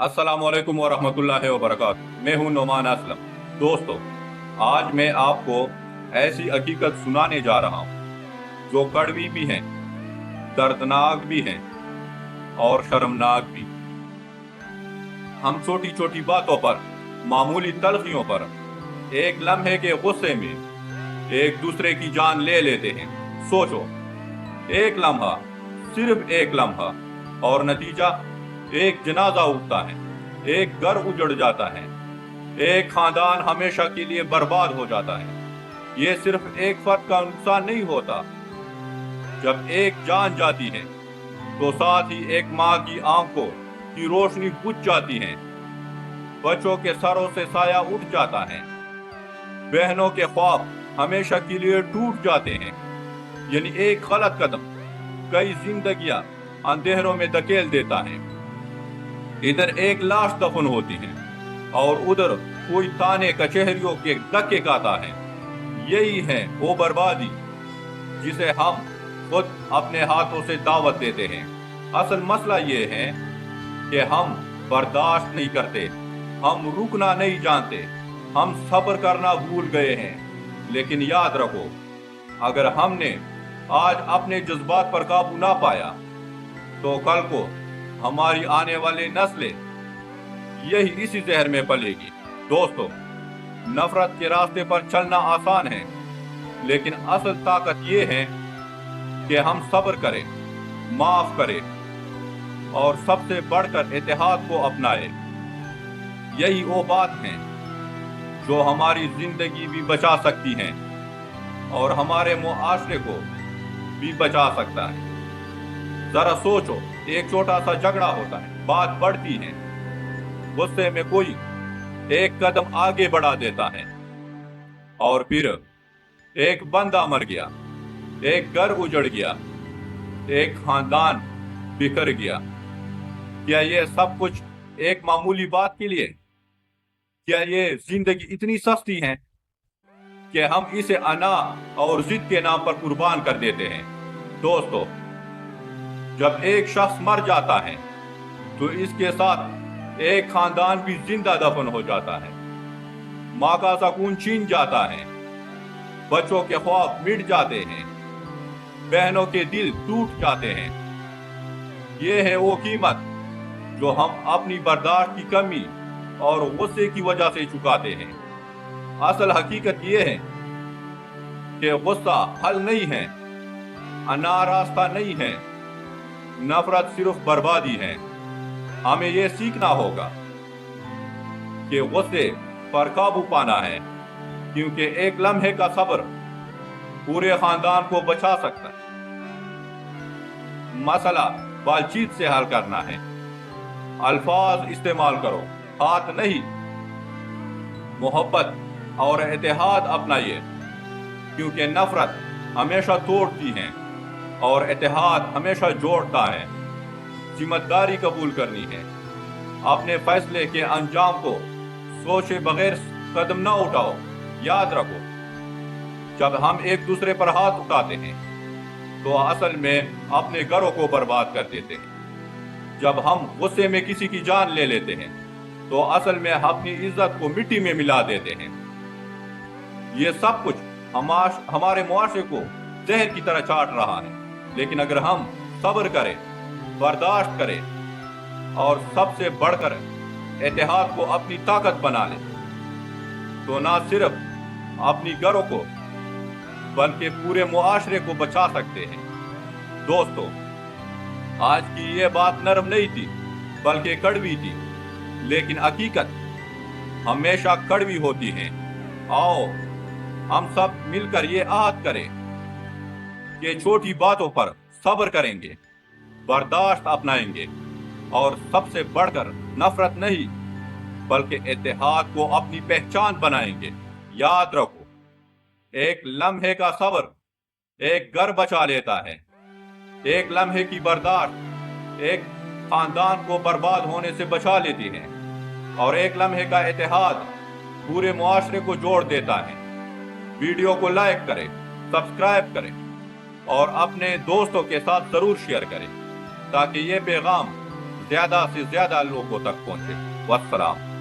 السلام علیکم ورحمۃ اللہ وبرکاتہ۔ میں ہوں نعمان اسلم۔ دوستو، آج میں آپ کو ایسی حقیقت سنانے جا رہا ہوں جو کڑوی بھی ہیں، دردناک بھی ہیں اور شرمناک بھی۔ ہم چھوٹی چھوٹی باتوں پر، معمولی تلخیوں پر، ایک لمحے کے غصے میں ایک دوسرے کی جان لے لیتے ہیں۔ سوچو، ایک لمحہ، صرف ایک لمحہ، اور نتیجہ ایک جنازہ اٹھتا ہے، ایک گھر اجڑ جاتا ہے، ایک خاندان ہمیشہ کے لیے برباد ہو جاتا ہے۔ یہ صرف ایک فرد کا نقصان نہیں ہوتا۔ جب ایک جان جاتی ہے تو ساتھ ہی ایک ماں کی آنکھوں کی روشنی بجھ جاتی ہے، بچوں کے سروں سے سایہ اٹھ جاتا ہے، بہنوں کے خواب ہمیشہ کے لیے ٹوٹ جاتے ہیں۔ یعنی ایک غلط قدم کئی زندگیاں اندھیروں میں دھکیل دیتا ہے۔ ادھر ایک لاش دفن ہوتی ہے اور ادھر کوئی تانے کچہریوں کے دھکے کھاتا ہے۔ یہی ہے وہ بربادی جسے ہم خود اپنے ہاتھوں سے دعوت دیتے ہیں۔ اصل مسئلہ یہ ہے کہ ہم برداشت نہیں کرتے، ہم رکنا نہیں جانتے، ہم صبر کرنا بھول گئے ہیں۔ لیکن یاد رکھو، اگر ہم نے آج اپنے جذبات پر قابو نہ پایا تو کل کو ہماری آنے والی نسلیں یہی اسی زہر میں پلے گی۔ دوستو، نفرت کے راستے پر چلنا آسان ہے، لیکن اصل طاقت یہ ہے کہ ہم صبر کریں، معاف کریں اور سب سے بڑھ کر اتحاد کو اپنائیں۔ یہی وہ بات ہیں جو ہماری زندگی بھی بچا سکتی ہیں اور ہمارے معاشرے کو بھی بچا سکتا ہے۔ ذرا سوچو، ایک چھوٹا سا جھگڑا ہوتا ہے، بات بڑھتی ہے، غصے میں کوئی ایک قدم آگے بڑھا دیتا ہے اور پھر ایک بندہ مر گیا، ایک گھر اجڑ گیا، ایک خاندان بکھر گیا۔ کیا یہ سب کچھ ایک معمولی بات کے لیے؟ کیا یہ زندگی اتنی سستی ہے کہ ہم اسے انا اور ضد کے نام پر قربان کر دیتے ہیں؟ دوستو، جب ایک شخص مر جاتا ہے تو اس کے ساتھ ایک خاندان بھی زندہ دفن ہو جاتا ہے، ماں کا سکون چھین جاتا ہے، بچوں کے خواب مٹ جاتے ہیں، بہنوں کے دل ٹوٹ جاتے ہیں۔ یہ ہے وہ قیمت جو ہم اپنی برداشت کی کمی اور غصے کی وجہ سے چکاتے ہیں۔ اصل حقیقت یہ ہے کہ غصہ حل نہیں ہے، انا راستہ نہیں ہے، نفرت صرف بربادی ہے۔ ہمیں یہ سیکھنا ہوگا کہ غصے پر قابو پانا ہے، کیونکہ ایک لمحے کا صبر پورے خاندان کو بچا سکتا ہے۔ مسئلہ بات چیت سے حل کرنا ہے، الفاظ استعمال کرو، ہاتھ نہیں۔ محبت اور اتحاد اپنائیے، کیونکہ نفرت ہمیشہ توڑتی ہے اور اتحاد ہمیشہ جوڑتا ہے۔ ذمہ داری قبول کرنی ہے، اپنے فیصلے کے انجام کو سوچے بغیر قدم نہ اٹھاؤ۔ یاد رکھو، جب ہم ایک دوسرے پر ہاتھ اٹھاتے ہیں تو اصل میں اپنے گھروں کو برباد کر دیتے ہیں۔ جب ہم غصے میں کسی کی جان لے لیتے ہیں تو اصل میں اپنی عزت کو مٹی میں ملا دیتے ہیں۔ یہ سب کچھ ہمارے معاشرے کو زہر کی طرح چاٹ رہا ہے، لیکن اگر ہم صبر کریں، برداشت کریں اور سب سے بڑھ کر اتحاد کو اپنی طاقت بنا لیں تو نہ صرف اپنی گھروں کو بلکہ پورے معاشرے کو بچا سکتے ہیں۔ دوستو، آج کی یہ بات نرم نہیں تھی بلکہ کڑوی تھی، لیکن حقیقت ہمیشہ کڑوی ہوتی ہے۔ آؤ ہم سب مل کر یہ عہد کریں کہ چھوٹی باتوں پر صبر کریں گے، برداشت اپنائیں گے اور سب سے بڑھ کر نفرت نہیں بلکہ اتحاد کو اپنی پہچان بنائیں گے۔ یاد رکھو، ایک لمحے کا صبر ایک گھر بچا لیتا ہے، ایک لمحے کی برداشت ایک خاندان کو برباد ہونے سے بچا لیتی ہے، اور ایک لمحے کا اتحاد پورے معاشرے کو جوڑ دیتا ہے۔ ویڈیو کو لائک کریں، سبسکرائب کریں اور اپنے دوستوں کے ساتھ ضرور شیئر کریں تاکہ یہ پیغام زیادہ سے زیادہ لوگوں تک پہنچے۔ والسلام۔